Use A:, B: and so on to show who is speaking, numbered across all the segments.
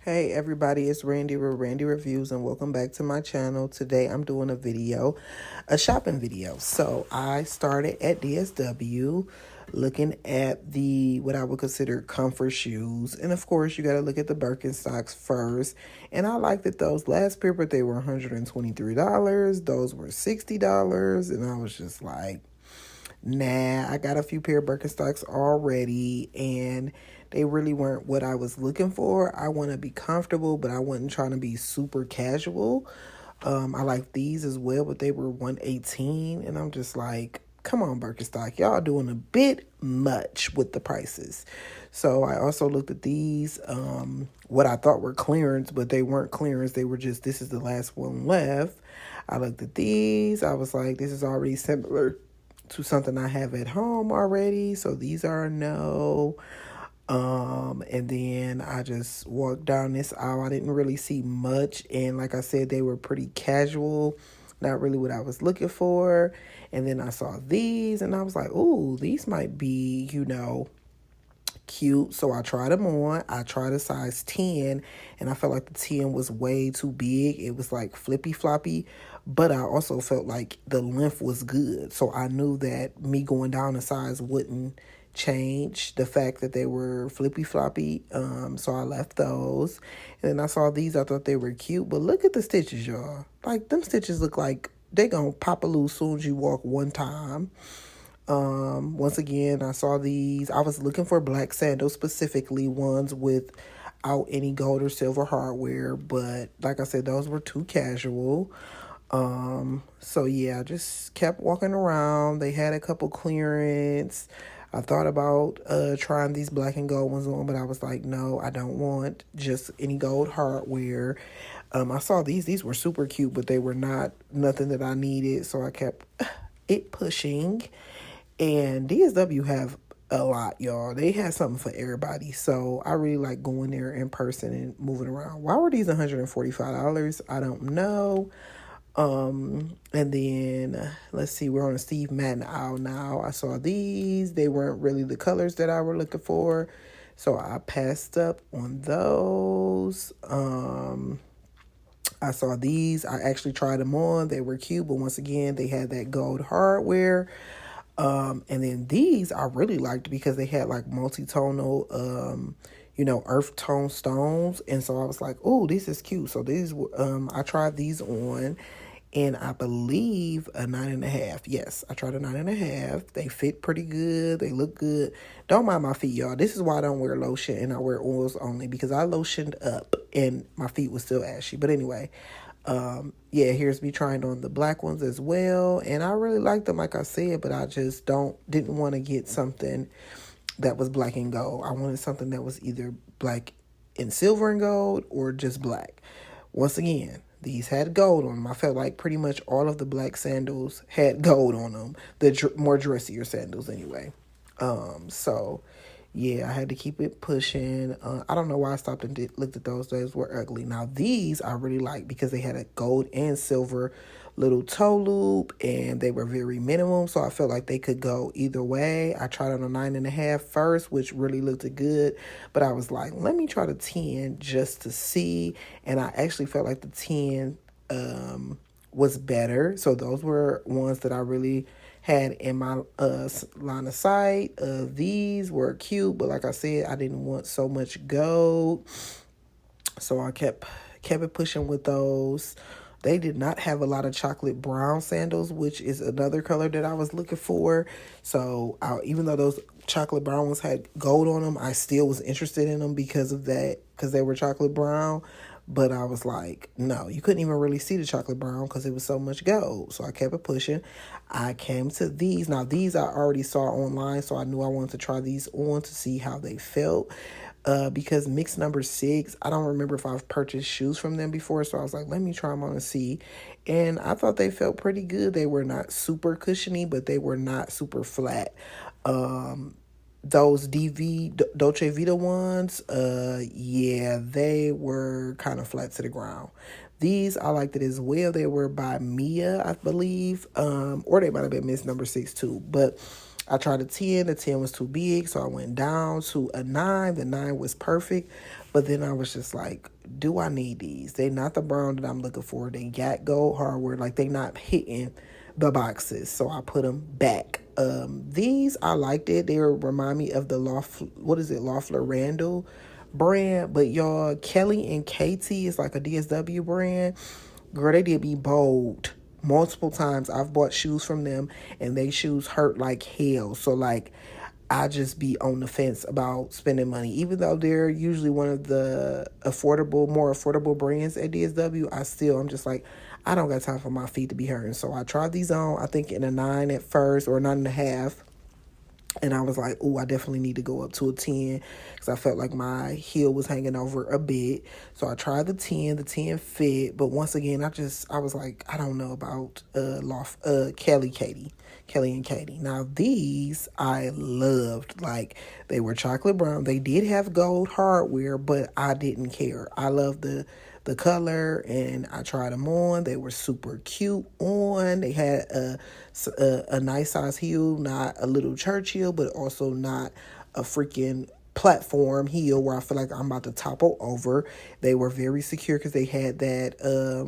A: Hey everybody, it's Randy with Randy Reviews and welcome back to my channel. Today I'm doing a shopping video. So I started at DSW looking at the what I would consider comfort shoes. And of course you got to look at the Birkenstocks first. And I liked that those last pair, but they were $123. Those were $60. And I was just like, nah, I got a few pair of Birkenstocks already and they really weren't what I was looking for. I want to be comfortable, but I wasn't trying to be super casual. I like these as well, but they were $118 and I'm just like, come on, Birkenstock, y'all doing a bit much with the prices. So I also looked at these, what I thought were clearance, but they weren't clearance. They were just, this is the last one left. I looked at these. I was like, this is already similar to something I have at home already. So these are a no. And then I just walked down this aisle. I didn't really see much. And like I said, they were pretty casual. Not really what I was looking for. And then I saw these and I was like, ooh, these might be, cute. So I tried them on. I tried a size 10 and I felt like the 10 was way too big. It was like flippy floppy, but I also felt like the length was good. So I knew that me going down a size wouldn't change the fact that they were flippy floppy. So I left those. And then I saw these. I thought they were cute, but look at the stitches, y'all. Like them stitches look like they gonna pop a loose soon as you walk one time. Once again, I saw these. I was looking for black sandals, specifically ones without any gold or silver hardware, but like I said, those were too casual. So yeah, I just kept walking around. They had a couple clearance. I thought about trying these black and gold ones on, but I was like, no, I don't want just any gold hardware. I saw these were super cute, but they were nothing that I needed, so I kept it pushing. And DSW have a lot, y'all. They have something for everybody. So I really like going there in person and moving around. Why were these $145? I don't know. And then let's see, we're on a Steve Madden aisle now. I saw these. They weren't really the colors that I were looking for. So I passed up on those. I saw these. I actually tried them on. They were cute, but once again, they had that gold hardware. And then these I really liked because they had like multi-tonal, earth tone stones. And so I was like, oh, this is cute. So these, I tried these on and I believe a 9.5. Yes, I tried a 9.5. They fit pretty good. They look good. Don't mind my feet, y'all. This is why I don't wear lotion and I wear oils only because I lotioned up and my feet was still ashy. But anyway, yeah, here's me trying on the black ones as well. And I really like them, like I said, but I just didn't want to get something that was black and gold. I wanted something that was either black and silver and gold or just black. Once again, these had gold on them. I felt like pretty much all of the black sandals had gold on them. The more dressier sandals anyway. So yeah, I had to keep it pushing. I don't know why I stopped and looked at those. Those were ugly. Now, these I really like because they had a gold and silver little toe loop, and they were very minimum, so I felt like they could go either way. I tried on a 9.5 first, which really looked good, but I was like, let me try the 10 just to see, and I actually felt like the 10 was better. So those were ones that I really had in my line of sight. These were cute, but like I said, I didn't want so much gold, so I kept it pushing with those. They did not have a lot of chocolate brown sandals, which is another color that I was looking for. So even though those chocolate brown ones had gold on them, I still was interested in them because of that, because they were chocolate brown. But I was like, no, you couldn't even really see the chocolate brown because it was so much gold. So I kept it pushing. I came to these. Now, these I already saw online, so I knew I wanted to try these on to see how they felt. Because mix number 6, I don't remember if I've purchased shoes from them before. So I was like, let me try them on and see. And I thought they felt pretty good. They were not super cushiony, but they were not super flat. Those Dolce Vita ones, yeah, they were kind of flat to the ground. These, I liked it as well. They were by Mia, I believe, or they might have been Miss number 6 too. But I tried a 10. The 10 was too big, so I went down to a 9. The 9 was perfect. But then I was just like, do I need these? They not the brown that I'm looking for. They got gold hardware. Like, they not hitting the boxes. So I put them back. These, I liked it. They remind me of the Loeffler Randall brand. But y'all, Kelly and Katie is like a DSW brand. Girl, they did be bold. Multiple times I've bought shoes from them and they shoes hurt like hell. So like, I just be on the fence about spending money. Even though they're usually one of the more affordable brands at DSW, I'm just like, I don't got time for my feet to be hurting. So I tried these on, I think in a 9 at first, or 9.5. And I was like, oh, I definitely need to go up to a 10 because I felt like my heel was hanging over a bit. So I tried the 10. The 10 fit. But once again, I was like, I don't know about Kelly and Katie. Now, these I loved. Like, they were chocolate brown. They did have gold hardware, but I didn't care. I loved the color, and I tried them on. They were super cute on. They had a nice size heel, not a little church heel, but also not a freaking platform heel where I feel like I'm about to topple over. They were very secure because they had that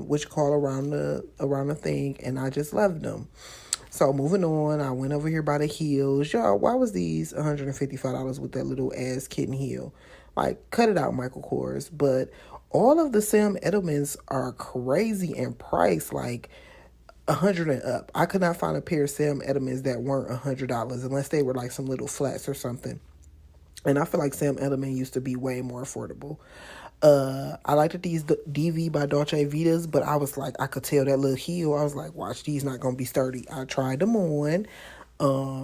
A: what you call around the thing, and I just loved them. So moving on, I went over here by the heels. Y'all, why was these $155 with that little ass kitten heel? Like, cut it out, Michael Kors. But all of the Sam Edelmans are crazy in price, like 100 and up. I could not find a pair of Sam Edelmans that weren't $100 unless they were like some little flats or something. And I feel like Sam Edelman used to be way more affordable. I liked these DV by Dolce Vitas, but I was like, I could tell that little heel. I was like, watch, these not going to be sturdy. I tried them on,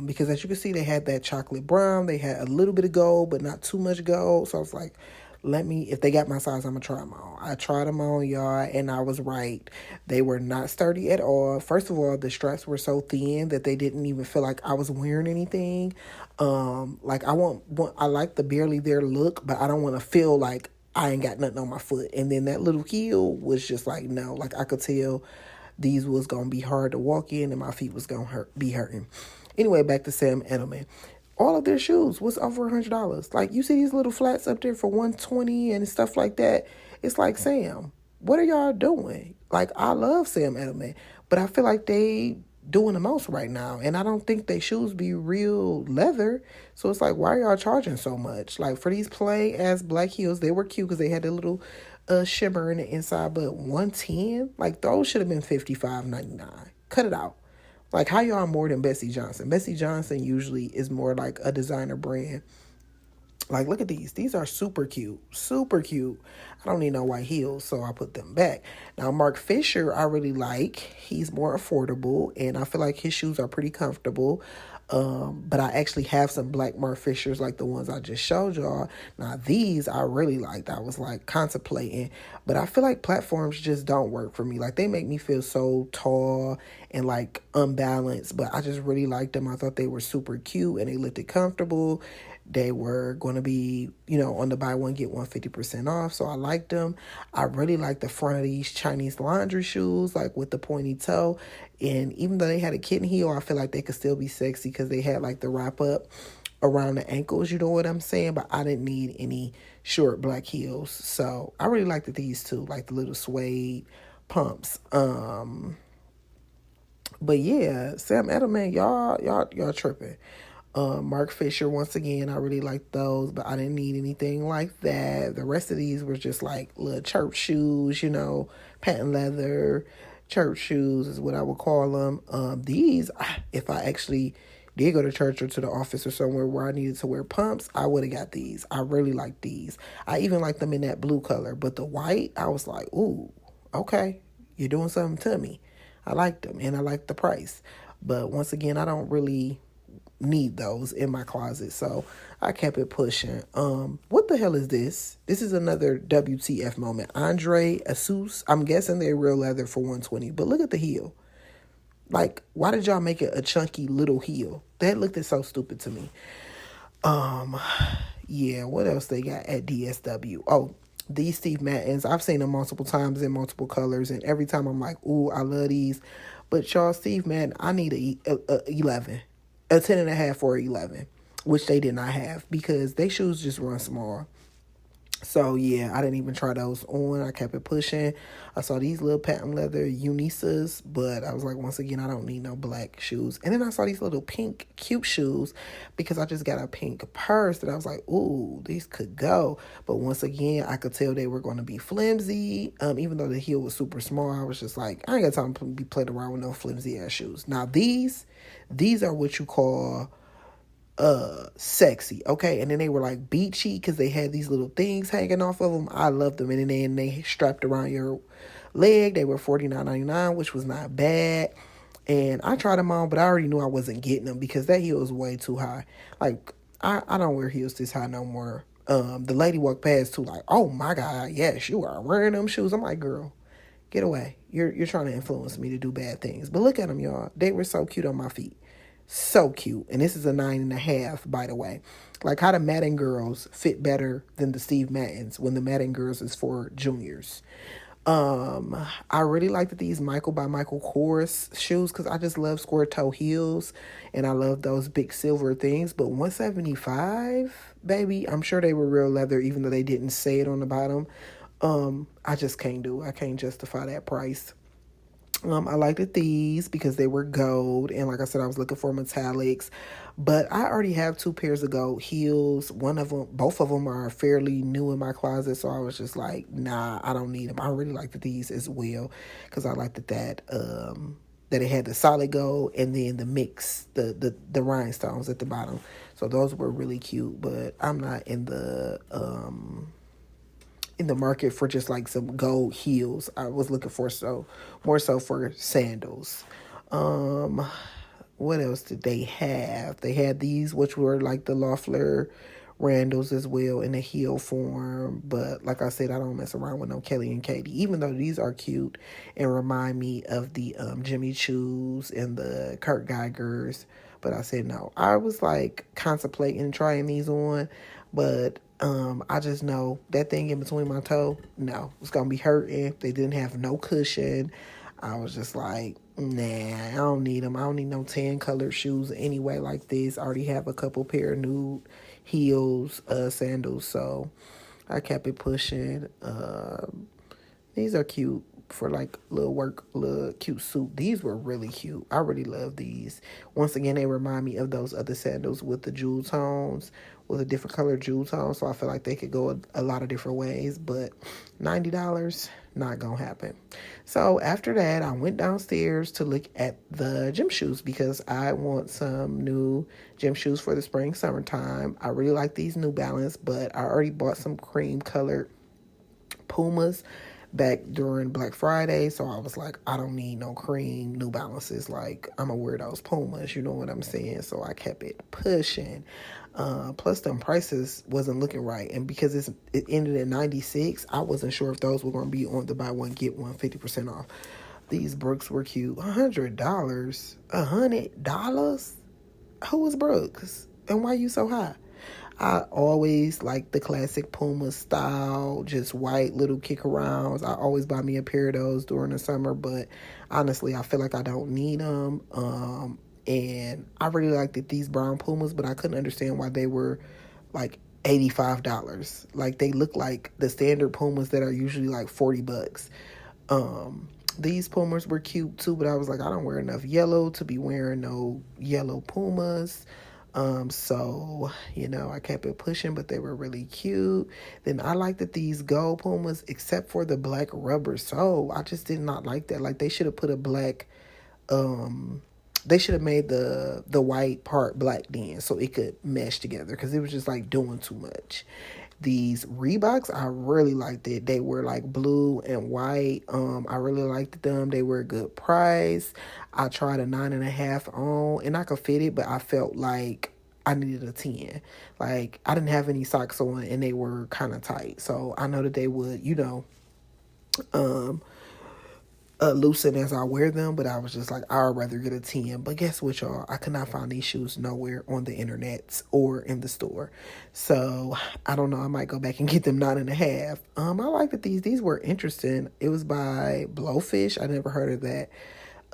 A: because as you can see, they had that chocolate brown. They had a little bit of gold, but not too much gold. So I was like, if they got my size, I'm going to try them on. I tried them on, y'all, and I was right. They were not sturdy at all. First of all, the straps were so thin that they didn't even feel like I was wearing anything. Like, I like the barely there look, but I don't want to feel like I ain't got nothing on my foot. And then that little heel was just like, no, like I could tell these was going to be hard to walk in and my feet was going to be hurting. Anyway, back to Sam Edelman. All of their shoes was over $100. Like, you see these little flats up there for $120 and stuff like that. It's like, Sam, what are y'all doing? Like, I love Sam Edelman, but I feel like they doing the most right now. And I don't think they shoes be real leather. So it's like, why are y'all charging so much? Like, for these plain ass black heels, they were cute because they had a little shimmer in the inside, but $110, like, those should have been $55.99. Cut it out. Like, how y'all more than Bessie Johnson? Bessie Johnson usually is more like a designer brand. Like, look at these. These are super cute. Super cute. I don't need no white heels, so I put them back. Now, Mark Fisher, I really like. He's more affordable, and I feel like his shoes are pretty comfortable. But I actually have some black Mark Fishers like the ones I just showed y'all. Now, these I really liked. I was like contemplating, but I feel like platforms just don't work for me. Like, they make me feel so tall and like unbalanced, but I just really liked them. I thought they were super cute and they looked comfortable. They were going to be, on the buy one, get one 50% off. So I liked them. I really like the front of these Chinese laundry shoes, like with the pointy toe. And even though they had a kitten heel, I feel like they could still be sexy because they had like the wrap up around the ankles. You know what I'm saying? But I didn't need any short black heels. So I really liked these too, like the little suede pumps. But yeah, Sam Edelman, y'all tripping. Mark Fisher, once again, I really liked those, but I didn't need anything like that. The rest of these were just like little church shoes, patent leather church shoes is what I would call them. These, if I actually did go to church or to the office or somewhere where I needed to wear pumps, I would have got these. I really like these. I even like them in that blue color, but the white, I was like, ooh, okay, you're doing something to me. I liked them, and I liked the price. But once again, I don't really need those in my closet, so I kept it pushing. What the hell is this? This is another WTF moment. Andre Asus. I'm guessing they're real leather for $120, but look at the heel. Like, why did y'all make it a chunky little heel? That looked so stupid to me. Yeah, what else they got at DSW? Oh, these Steve Maddens. I've seen them multiple times in multiple colors, and every time I'm like, ooh, I love these. But y'all, Steve Madden, I need a 11. A 10.5 or 11, which they did not have because they shoes just run small. So yeah, I didn't even try those on. I kept it pushing. I saw these little patent leather unisas, but I was like, once again, I don't need no black shoes. And then I saw these little pink cute shoes because I just got a pink purse that I was like, ooh, these could go. But once again, I could tell they were going to be flimsy. Even though the heel was super small, I was just like, I ain't got time to be playing around with no flimsy ass shoes. Now these are what you call sexy, okay? And then they were like beachy because they had these little things hanging off of them. I loved them. And then they strapped around your leg. They were $49.99, which was not bad. And I tried them on, but I already knew I wasn't getting them because that heel was way too high. Like, I don't wear heels this high no more. The lady walked past too, like, oh my God, yes, you are wearing them shoes. I'm like, girl, get away. You're trying to influence me to do bad things. But look at them, y'all. They were so cute on my feet. So cute. And this is a 9.5, by the way. Like, how the Madden girls fit better than the Steve Maddens when the Madden girls is for juniors. I really like that these Michael by Michael Kors shoes because I just love square toe heels and I love those big silver things. But 175, baby, I'm sure they were real leather even though they didn't say it on the bottom. I just can't do it. I can't justify that price. I liked these because they were gold. And like I said, I was looking for metallics. But I already have 2 pairs of gold heels. Both of them are fairly new in my closet. So I was just like, nah, I don't need them. I really liked these as well. Because I liked that it had the solid gold and then the mix, the rhinestones at the bottom. So those were really cute. But I'm not in the market for just like some gold heels. I was looking for more so for sandals. What else did they have? They had these, which were like the Loeffler Randalls as well in a heel form. But like I said, I don't mess around with no Kelly and Katie, even though these are cute and remind me of the Jimmy Choos and the Kurt Geigers. But I said no. I was like contemplating trying these on, but I just know that thing in between my toe, no, it's gonna be hurting. They didn't have no cushion. I was just like, nah, I don't need them. I don't need no tan colored shoes anyway like this. I already have a couple pair of nude heels, sandals, so I kept it pushing. These are cute for like little cute suit. These were really cute. I really love these. Once again, they remind me of those other sandals with the jewel tones, with a different color jewel tone. So I feel like they could go a lot of different ways, but $90, not gonna happen. So after that, I went downstairs to look at the gym shoes because I want some new gym shoes for the spring, summertime. I really like these New Balance, but I already bought some cream colored Pumas back during Black Friday, so I was like, I don't need no cream New Balances. Like, I'm gonna wear those Pumas, you know what I'm saying? So I kept it pushing. Plus, them prices wasn't looking right, and because it ended at 96, I wasn't sure if those were gonna be on the buy one get one 50% off. These Brooks were cute. $100, $100. Who was Brooks, and why you so high? I always like the classic Puma style, just white little kick arounds. I always buy me a pair of those during the summer, but honestly, I feel like I don't need them. And I really liked these brown Pumas, but I couldn't understand why they were like $85. Like, they look like the standard Pumas that are usually like $40. These Pumas were cute too, but I was like, I don't wear enough yellow to be wearing no yellow Pumas. So, I kept it pushing, but they were really cute. Then I liked that these gold Pumas, except for the black rubber sole. I just did not like that. Like, they should have put a black, they should have made the white part black then so it could mesh together because it was just like doing too much. These Reeboks, I really liked it. They were like blue and white. I really liked them. They were a good price. I tried a 9.5 on and I could fit it, but I felt like I needed a 10. Like, I didn't have any socks on and they were kind of tight. So I know that they would, loosen as I wear them, but I was just like, I'd rather get a 10. But guess what, y'all? I could not find these shoes nowhere on the internet or in the store. So I don't know. I might go back and get them 9.5. I like that these were interesting. It was by Blowfish. I never heard of that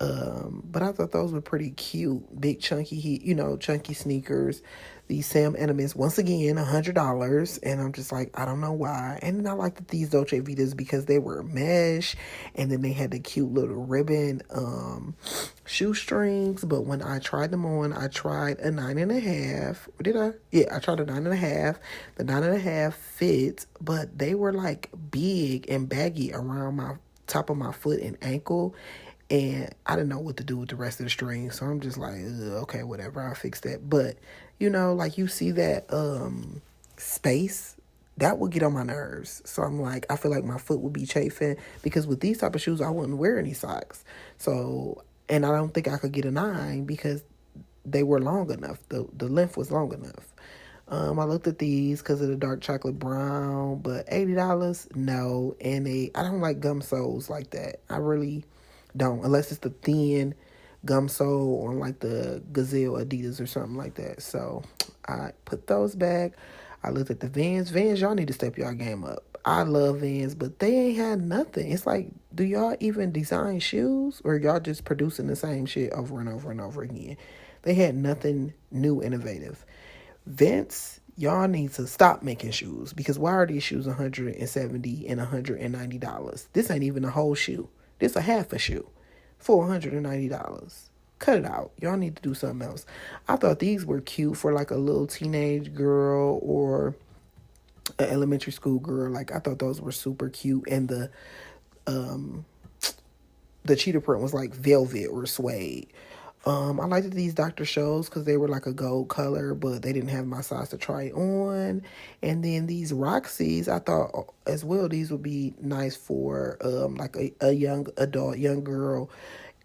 A: But I thought those were pretty cute. Big chunky, chunky sneakers. These Sam Enemans, once again, $100. And I'm just like, I don't know why. And I liked these Dolce Vitas because they were mesh. And then they had the cute little ribbon shoestrings. But when I tried them on, I tried a 9.5. Did I? Yeah, I tried a 9.5. The 9.5 fit, but they were like big and baggy around my top of my foot and ankle. And I didn't know what to do with the rest of the string. So I'm just like, okay, whatever, I'll fix that. But, like you see that space, that would get on my nerves. So I'm like, I feel like my foot would be chafing. Because with these type of shoes, I wouldn't wear any socks. So, and I don't think I could get a 9 because they were long enough. The length was long enough. I looked at these because of the dark chocolate brown. But $80, no. And I don't like gum soles like that. I really don't, unless it's the thin gum sole on like the Gazelle Adidas or something like that. So I put those back. I looked at the Vans. Y'all need to step y'all game up. I love Vans, but they ain't had nothing. It's like, do y'all even design shoes, or y'all just producing the same shit over and over and over again? They had nothing new, innovative. Vince, y'all need to stop making shoes, because why are these shoes $170 and $190? This ain't even a whole shoe. This a half a shoe for $190. Cut it out. Y'all need to do something else. I thought these were cute for like a little teenage girl or an elementary school girl. Like, I thought those were super cute. And the cheetah print was like velvet or suede. I liked these Dr. Scholl's because they were like a gold color, but they didn't have my size to try on. And then these Roxy's, I thought as well, these would be nice for like a young adult, young girl.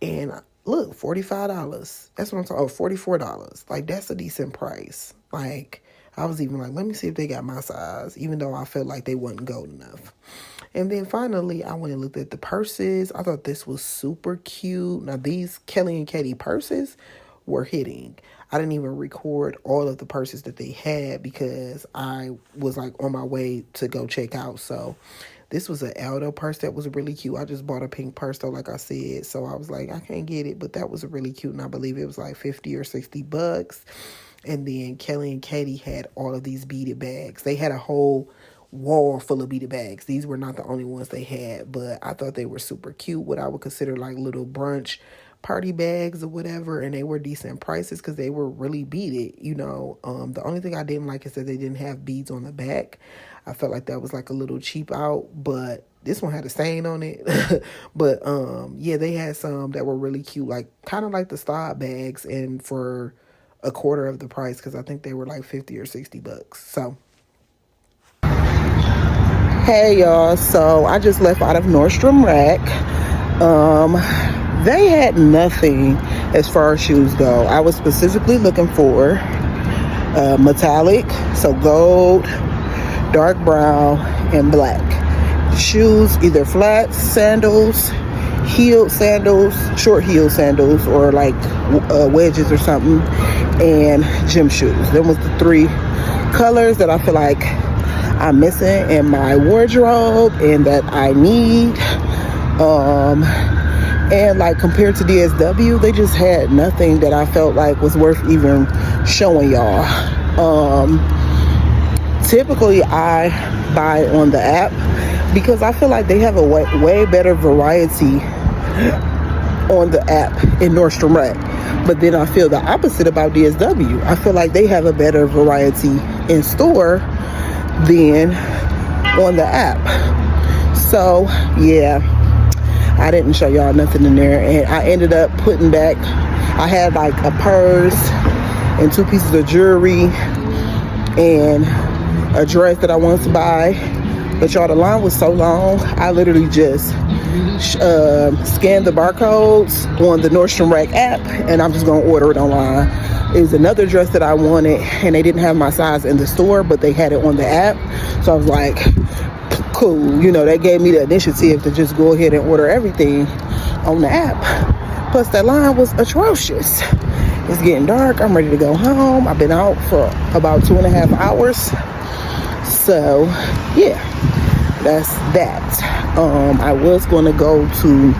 A: And look, $45. That's what I'm talking. Oh, $44. Like, that's a decent price. Like, I was even like, let me see if they got my size, even though I felt like they wasn't gold enough. And then finally, I went and looked at the purses. I thought this was super cute. Now, these Kelly and Katie purses were hitting. I didn't even record all of the purses that they had because I was like on my way to go check out. So this was an Aldo purse that was really cute. I just bought a pink purse though, like I said. So I was like, I can't get it, but that was really cute. And I believe it was like $50 or $60. And then Kelly and Katie had all of these beaded bags. They had a whole wall full of beaded bags. These were not the only ones they had, but I thought they were super cute. What I would consider like little brunch party bags or whatever, and they were decent prices because they were really beaded. The only thing I didn't like is that they didn't have beads on the back. I felt like that was like a little cheap out, but this one had a stain on it. But yeah, they had some that were really cute, like kind of like the style bags, and for a quarter of the price, because I think they were like $50 or $60. So hey y'all, so I just left out of Nordstrom Rack. They had nothing as far as shoes go. I was specifically looking for metallic, so gold, dark brown, and black. Shoes, either flats, sandals, heeled sandals, short heel sandals, or like wedges or something, and gym shoes. Them was the 3 colors that I feel like I'm missing in my wardrobe and that I need. And like compared to DSW, they just had nothing that I felt like was worth even showing y'all. Typically I buy on the app because I feel like they have a way better variety on the app in Nordstrom Rack. But then I feel the opposite about DSW. I feel like they have a better variety in store than on the app. So yeah, I didn't show y'all nothing in there, and I ended up putting back, I had like a purse and 2 pieces of jewelry and a dress that I wanted to buy, but y'all, the line was so long, I literally just scanned the barcodes on the Nordstrom Rack app, and I'm just gonna order it online. It was another dress that I wanted, and they didn't have my size in the store, but they had it on the app. So I was like, cool. That gave me the initiative to just go ahead and order everything on the app. Plus, that line was atrocious. It's getting dark. I'm ready to go home. I've been out for about 2.5 hours. So, yeah, that's that. I was going to go to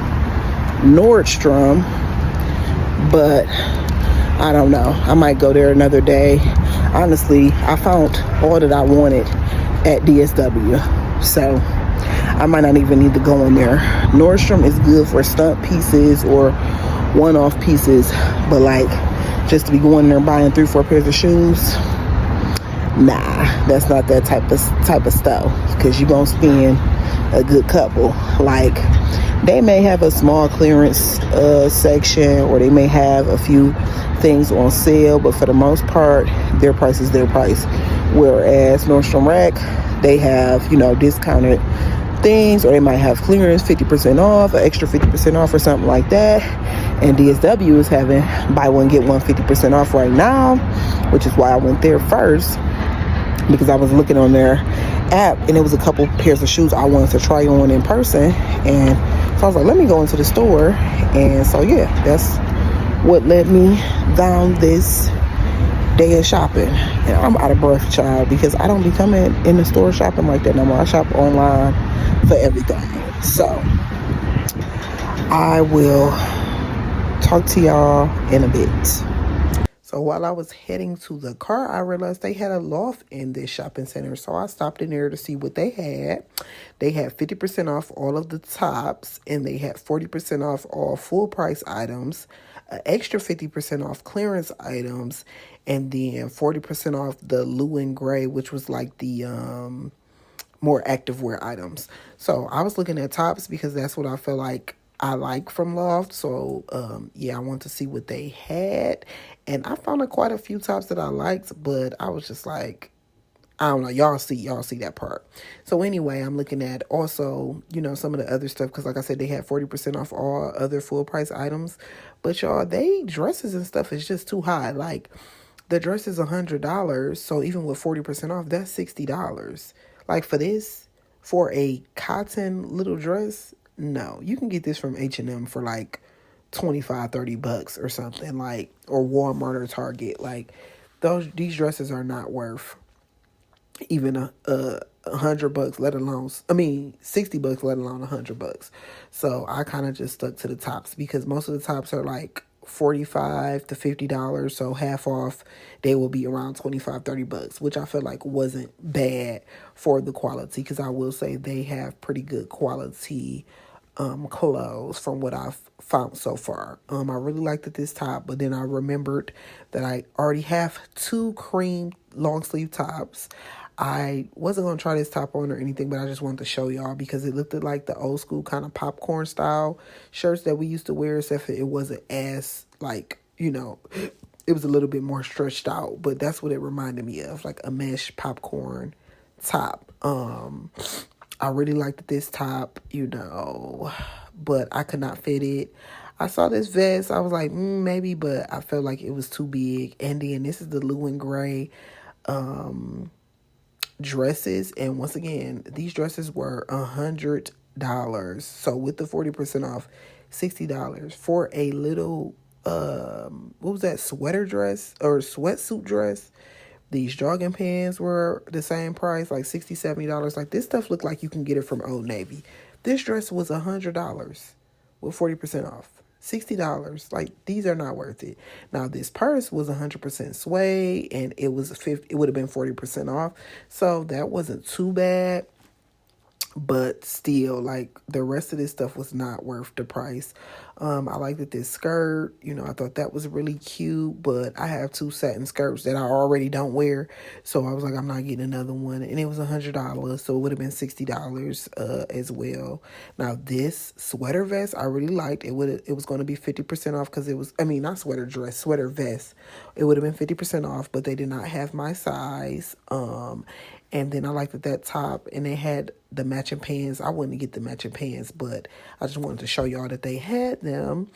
A: Nordstrom but I don't know. I might go there another day. Honestly, I found all that I wanted at DSW. So I might not even need to go in there. Nordstrom is good for stunt pieces or one-off pieces, but like just to be going there buying 3-4 pairs of shoes, nah, that's not that type of stuff, because you're gonna spend a good couple. Like, they may have a small clearance section, or they may have a few things on sale, but for the most part, their price is their price. Whereas Nordstrom Rack, they have, discounted things, or they might have clearance 50% off, an extra 50% off, or something like that. And DSW is having buy one get one 50% off right now, which is why I went there first, because I was looking on their app and it was a couple pairs of shoes I wanted to try on in person. And so I was like, let me go into the store. And so yeah, that's what led me down this day of shopping. And I'm out of breath, child, because I don't be coming in the store shopping like that no more. I shop online for everything. So I will talk to y'all in a bit. So while I was heading to the car, I realized they had a Loft in this shopping center. So I stopped in there to see what they had. They had 50% off all of the tops, and they had 40% off all full price items, an extra 50% off clearance items, and then 40% off the blue and gray, which was like the more active wear items. So I was looking at tops because that's what I feel like I like from Loft. So yeah, I want to see what they had, and I found quite a few tops that I liked, but I was just like, I don't know, y'all see that part. So anyway, I'm looking at also, some of the other stuff, because like I said, they had 40% off all other full price items, but y'all, they dresses and stuff is just too high. Like, the dress is $100, so even with 40% off, that's $60. Like, for a cotton little dress, no, you can get this from H&M for like $25-$30 or something, like, or Walmart or Target. Like, these dresses are not worth even $100, let alone, $60, let alone $100. So I kind of just stuck to the tops, because most of the tops are like $45 to $50. So half off, they will be around $25-$30, which I feel like wasn't bad for the quality, because I will say they have pretty good quality clothes from what I've found so far. I really liked this top, but then I remembered that I already have 2 cream long sleeve tops. I wasn't going to try this top on or anything, but I just wanted to show y'all because it looked like the old school kind of popcorn style shirts that we used to wear, except for it wasn't as, like, it was a little bit more stretched out, but that's what it reminded me of, like a mesh popcorn top. I really liked this top, but I could not fit it. I saw this vest. I was like, maybe, but I felt like it was too big. And then this is the blue and gray dresses. And once again, these dresses were $100. So with the 40% off, $60 for a little, what was that, sweater dress or sweatsuit dress. These jogging pants were the same price, like $60, $70. Like, this stuff looked like you can get it from Old Navy. This dress was $100 with 40% off. $60. Like, these are not worth it. Now, this purse was 100% suede, and it would have been 40% off. So that wasn't too bad. But still, like, the rest of this stuff was not worth the price. I liked that this skirt, I thought that was really cute, but I have 2 satin skirts that I already don't wear. So I was like, I'm not getting another one. And it was $100, so it would have been $60 as well. Now, this sweater vest, I really liked. It was going to be 50% off, because it was, not sweater dress, sweater vest. It would have been 50% off, but they did not have my size. And then I liked that top, and they had the matching pants. I wouldn't get the matching pants, but I just wanted to show y'all that they had them.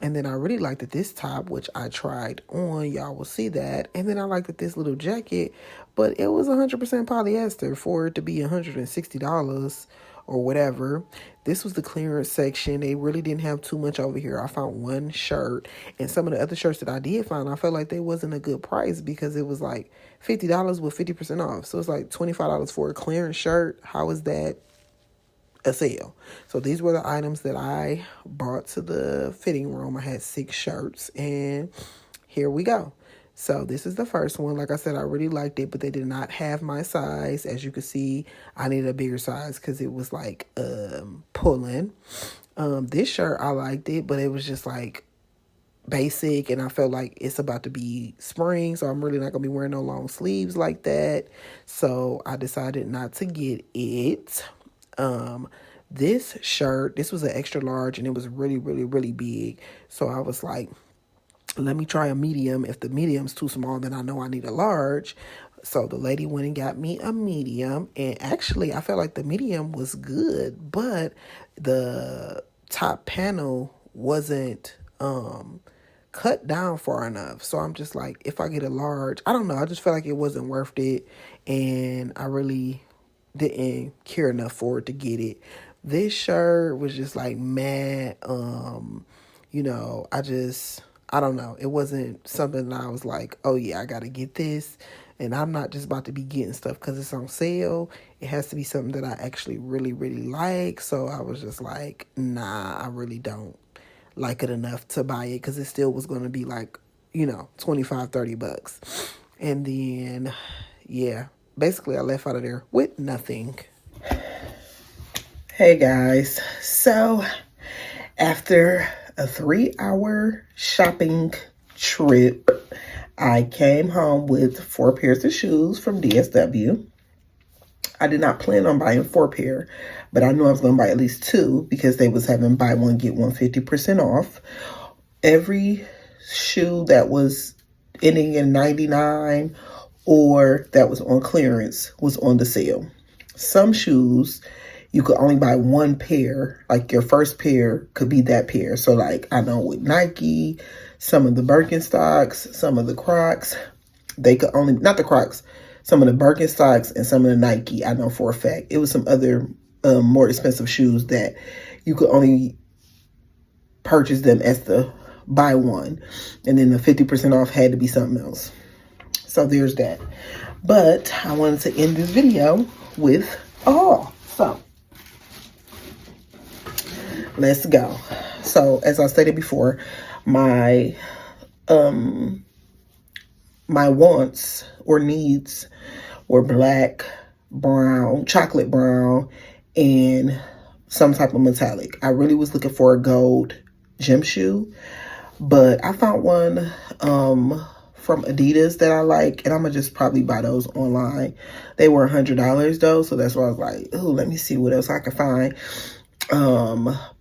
A: And then I really liked this top, which I tried on. Y'all will see that. And then I liked this little jacket, but it was 100% polyester for it to be $160 or whatever. This was the clearance section. They really didn't have too much over here. I found one shirt, and some of the other shirts that I did find, I felt like they wasn't a good price, because it was like $50 with 50% off. So it's like $25 for a clearance shirt. How is that a sale. So these were the items that I brought to the fitting room. I had 6 shirts, and here we go. So this is the first one. Like I said, I really liked it, but they did not have my size. As you can see, I needed a bigger size because it was like pulling. This shirt, I liked it, but it was just like basic, and I felt like it's about to be spring, so I'm really not gonna be wearing no long sleeves like that. So I decided not to get it. This shirt, this was an extra large, and it was really, really, really big. So I was like, let me try a medium. If the medium's too small, then I know I need a large. So the lady went and got me a medium, and actually I felt like the medium was good, but the top panel wasn't cut down far enough. So I'm just like, if I get a large, I don't know, I just felt like it wasn't worth it, and I really didn't care enough for it to get it. This shirt was just like mad. You know, I don't know. It wasn't something that I was like, oh yeah, I gotta get this. And I'm not just about to be getting stuff because it's on sale. It has to be something that I actually really, really like. So I was just like, nah, I really don't like it enough to buy it, because it still was going to be like, you know, 25, 30 bucks. And then, yeah, basically I left out of there with nothing. Hey guys, so after a 3-hour shopping trip, I came home with 4 pairs of shoes from DSW. I did not plan on buying 4 pair, but I knew I was going to buy at least 2 because they was having buy one, get one 50% off. Every shoe that was ending in 99 or that was on clearance was on the sale. Some shoes, you could only buy 1 pair. Like your first pair could be that pair. So like I know with Nike, some of the Birkenstocks, some of the Crocs, they could only, not the Crocs, some of the Birkenstocks and some of the Nike, I know for a fact. It was some other more expensive shoes that you could only purchase them as the buy one. And then the 50% off had to be something else. So there's that. But I wanted to end this video with a haul. So let's go. So as I stated before, my wants or needs were black, brown, chocolate brown, and some type of metallic. I really was looking for a gold gym shoe, but I found one from Adidas that I like, and I'm gonna just probably buy those online. They were $100 though, so that's why I was like, oh, let me see what else I can find.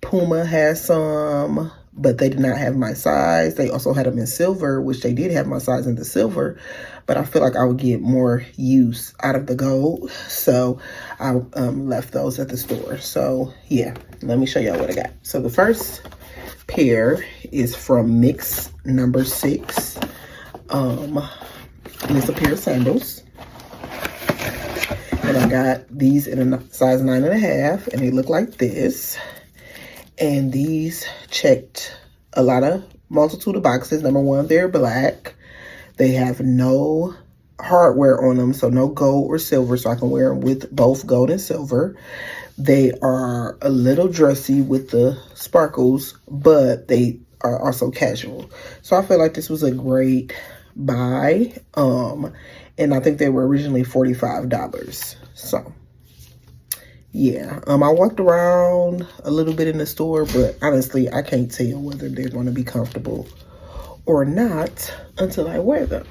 A: Puma has some, but they did not have my size. They also had them in silver, which they did have my size in the silver, but I feel like I would get more use out of the gold. So I left those at the store. So yeah, let me show y'all what I got. So the first pair is from Mix number 6. And it's a pair of sandals. And I got these in a size 9.5, and they look like this. And these checked a multitude of boxes. Number 1, they're black. They have no hardware on them, so no gold or silver, so I can wear them with both gold and silver. They are a little dressy with the sparkles, but they are also casual. So I feel like this was a great buy. And I think they were originally $45. So yeah, I walked around a little bit in the store, but honestly, I can't tell whether they're going to be comfortable or not until I wear them.